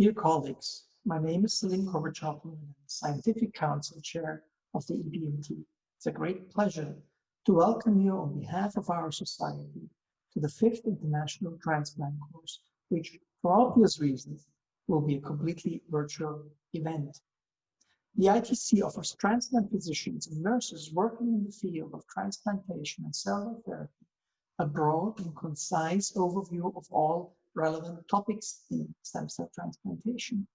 Dear colleagues, my name is Selim Kovachev, and I'm Scientific Council Chair of the EBMT. It's a great pleasure to welcome you on behalf of our society to the 5th International Transplant Course, which, for obvious reasons, will be a completely virtual event. The ITC offers transplant physicians and nurses working in the field of transplantation and cellular therapy a broad and concise overview of all relevant topics in stem cell transplantation.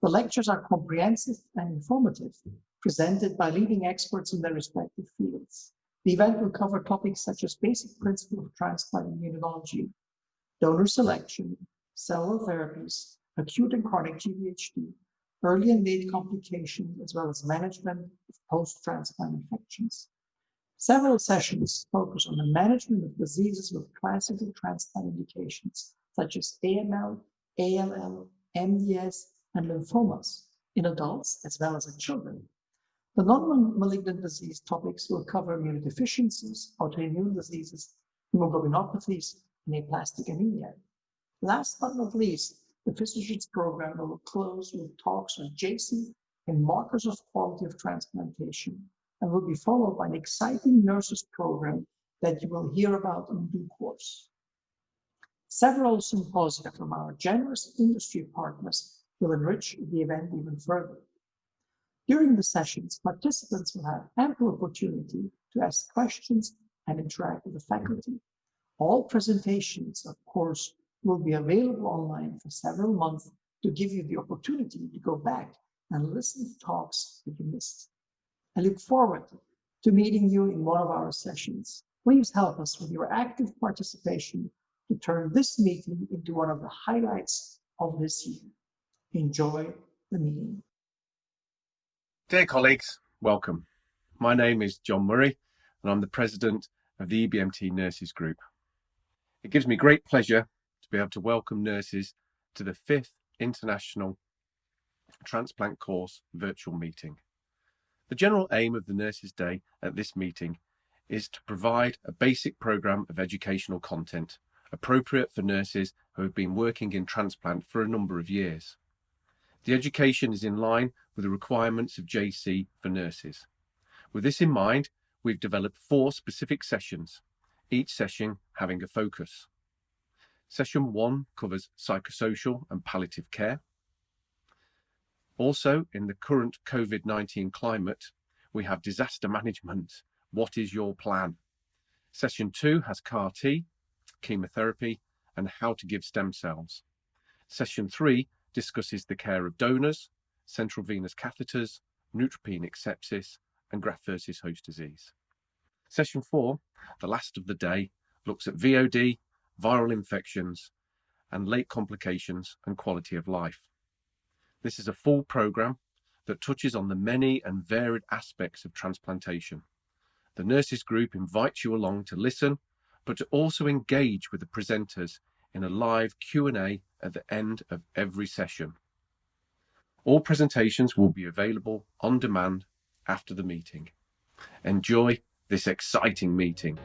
The lectures are comprehensive and informative, presented by leading experts in their respective fields. The event will cover topics such as basic principles of transplant immunology, donor selection, cellular therapies, acute and chronic GVHD, early and late complications, as well as management of post-transplant infections. Several sessions focus on the management of diseases with classical transplant indications, such as AML, ALL, MDS, and lymphomas in adults as well as in children. The non-malignant disease topics will cover immunodeficiencies, autoimmune diseases, hemoglobinopathies, and aplastic anemia. Last but not least, the physicians program will close with talks on JC and markers of quality of transplantation, and will be followed by an exciting nurses program that you will hear about in due course. Several symposia from our generous industry partners will enrich the event even further. During the sessions, participants will have ample opportunity to ask questions and interact with the faculty. All presentations, of course, will be available online for several months to give you the opportunity to go back and listen to talks that you missed. I look forward to meeting you in one of our sessions. Please help us with your active participation to turn this meeting into one of the highlights of this year. Enjoy the meeting. Dear colleagues, welcome. My name is John Murray, and I'm the president of the EBMT Nurses Group. It gives me great pleasure to be able to welcome nurses to the 5th International Transplant Course virtual meeting. The general aim of the Nurses' Day at this meeting is to provide a basic programme of educational content appropriate for nurses who have been working in transplant for a number of years. The education is in line with the requirements of JC for nurses. With this in mind, we've developed 4 specific sessions, each session having a focus. Session 1 covers psychosocial and palliative care. Also, in the current COVID-19 climate, we have disaster management. What is your plan? Session 2 has CAR-T, chemotherapy, and how to give stem cells. Session 3 discusses the care of donors, central venous catheters, neutropenic sepsis, and graft versus host disease. Session 4, the last of the day, looks at VOD, viral infections, and late complications and quality of life. This is a full programme that touches on the many and varied aspects of transplantation. The Nurses Group invites you along to listen, but to also engage with the presenters in a live Q&A at the end of every session. All presentations will be available on demand after the meeting. Enjoy this exciting meeting.